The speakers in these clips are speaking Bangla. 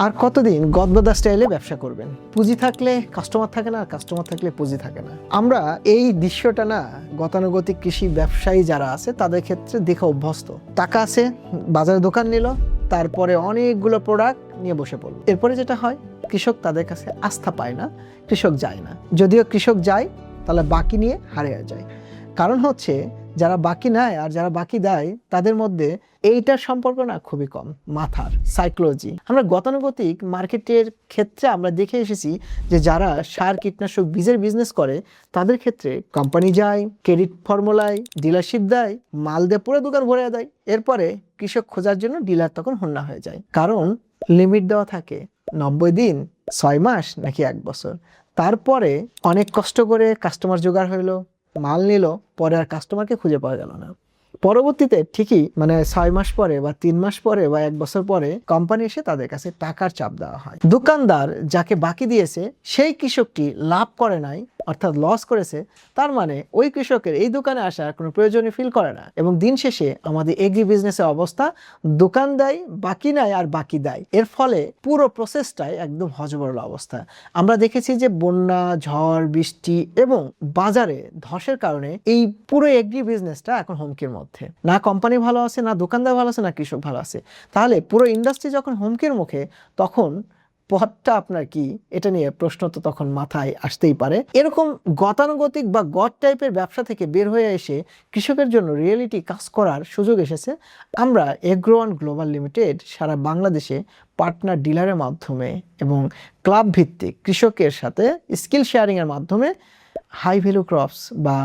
আর কতদিন গদবাদা স্টাইলে ব্যবসা করবেন? পুঁজি থাকলে কাস্টমার থাকে না, আর কাস্টমার থাকলে পুঁজি থাকে না। আমরা এই দৃশ্যটা না গতানুগতিক কৃষি ব্যবসায়ী যারা আছে তাদের ক্ষেত্রে দেখে অভ্যস্ত। টাকা আছে, বাজারে দোকান নিল, তারপরে অনেকগুলো প্রোডাক্ট নিয়ে বসে পড়ল। এরপরে যেটা হয়, কৃষক তাদের কাছে আস্থা পায় না, কৃষক যায় না। যদিও কৃষক যায়, তাহলে বাকি নিয়ে হারিয়ে যায়। কারণ হচ্ছে যারা বাকি নেয় আর যারা বাকি দেয় তাদের মধ্যে এইটার সম্পর্ক না খুবই কম, মাথার সাইকোলজি। আমরা গতানুগতিক মার্কেটের ক্ষেত্রে আমরা দেখে এসেছি যে যারা সার কীটনাশক বীজের বিজনেস করে তাদের ক্ষেত্রে কোম্পানি যায়, ক্রেডিট ফর্মুলায় ডিলারশিপ দেয়, মাল দিয়ে পুরো দোকান ভরে দেয়। এরপরে কৃষক খোঁজার জন্য ডিলার তখন হন্যা হয়ে যায়, কারণ লিমিট দেওয়া থাকে 90 দিন, 6 মাস নাকি 1 বছর। তারপরে অনেক কষ্ট করে কাস্টমার জোগাড় হইলো, মাল নিল, পরে আর কাস্টমারকে খুঁজে পাওয়া গেল না। পরবর্তীতে ঠিকই 6 মাস পরে বা 3 মাস পরে বা 1 বছর পরে কোম্পানি এসে তাদের কাছে টাকার চাপ দেওয়া হয়। দোকানদার যাকে বাকি দিয়েছে সেই কৃষকটি লাভ করে নাই, অর্থাৎ লস করেছে, তার মানে ওই কৃষকের এই দোকানে আসার কোনো প্রয়োজনীয় ফিল করে না। এবং দিন শেষে আমাদের এগ্রি বিজনেসের অবস্থা, দোকান দেয়, বাকি নেয় আর বাকি দেয়। এর ফলে পুরো প্রসেসটাই একদম হযবরল অবস্থা। আমরা দেখেছি যে বন্যা, ঝড়, বৃষ্টি এবং বাজারে ধসের কারণে এই পুরো এগ্রি বিজনেসটা এখন হুমকির মধ্যে। না কোম্পানি ভালো আছে, না দোকানদার ভালো আছে, না কৃষক ভালো আছে। তাহলে পুরো ইন্ডাস্ট্রি যখন হুমকির মুখে, তখন পথটা আপনার কি, এটা নিয়ে প্রশ্ন তো তখন মাথায় আসতেই পারে। এরকম গতানুগতিক বা গড টাইপের ব্যবসা থেকে বের হয়ে এসে কৃষকের জন্য রিয়েলিটি কাজ করার সুযোগ এসেছে। আমরা এগ্রোওয়ান গ্লোবাল লিমিটেড সারা বাংলাদেশে পার্টনার ডিলারের মাধ্যমে এবং ক্লাব ভিত্তিক কৃষকের সাথে স্কিল শেয়ারিংয়ের মাধ্যমে হাই ভ্যালু ক্রপস বা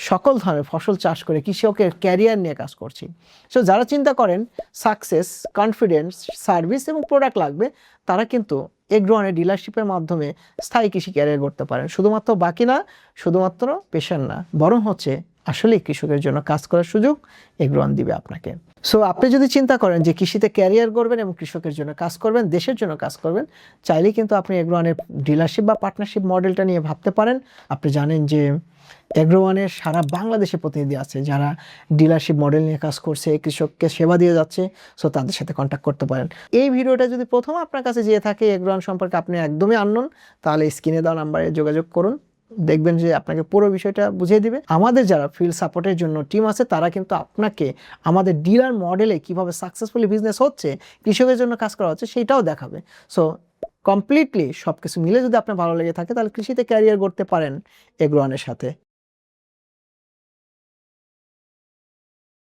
সকল ধরনের ফসল চাষ করে কৃষকের ক্যারিয়ার নিয়ে কাজ করছি। সো যারা চিন্তা করেন সাকসেস, কনফিডেন্স, সার্ভিস এবং প্রোডাক্ট লাগবে, তারা কিন্তু এগ্রোওয়ানের ডিলারশিপের মাধ্যমে স্থায়ী কৃষি ক্যারিয়ার করতে পারেন। শুধুমাত্র বাকি না, শুধুমাত্র পেশার না, বরং হচ্ছে আসলে কৃষকের জন্য কাজ করার সুযোগ এগ্রোওয়ান দিবে আপনাকে। সো আপনি যদি চিন্তা করেন যে কৃষিতে ক্যারিয়ার করবেন এবং কৃষকের জন্য কাজ করবেন, দেশের জন্য কাজ করবেন, চাইলেই কিন্তু আপনি এগ্রোওয়ানের ডিলারশিপ বা পার্টনারশিপ মডেলটা নিয়ে ভাবতে পারেন। আপনি জানেন যে এগ্রোওয়ানের সারা বাংলাদেশে প্রতিনিধি আছে যারা ডিলারশিপ মডেল নিয়ে কাজ করছে, কৃষককে সেবা দিয়ে যাচ্ছে। সো তাদের সাথে কন্ট্যাক্ট করতে পারেন। এই ভিডিওটা যদি প্রথম আপনার কাছে যেয়ে থাকে, এগ্রোওয়ান সম্পর্কে আপনি একদমই আননোন, তাহলে স্ক্রিনে দেওয়া নাম্বারে যোগাযোগ করুন। দেখবেন যে আপনাকে পুরো বিষয়টা বুঝিয়ে দিবে। আমাদের যারা ফিল্ড সাপোর্টের জন্য টিম আছে, তারা কিন্তু আপনাকে আমাদের ডিলার মডেলে কিভাবে সাকসেসফুলি বিজনেস হচ্ছে, কৃষকের জন্য কাজ করা হচ্ছে, সেটাও দেখাবে। সো কমপ্লিটলি সব কিছু মিলে যদি আপনার ভালো লেগে থাকে, তাহলে কৃষিতে ক্যারিয়ার করতে পারেন এগ্রোওয়ানের সাথে।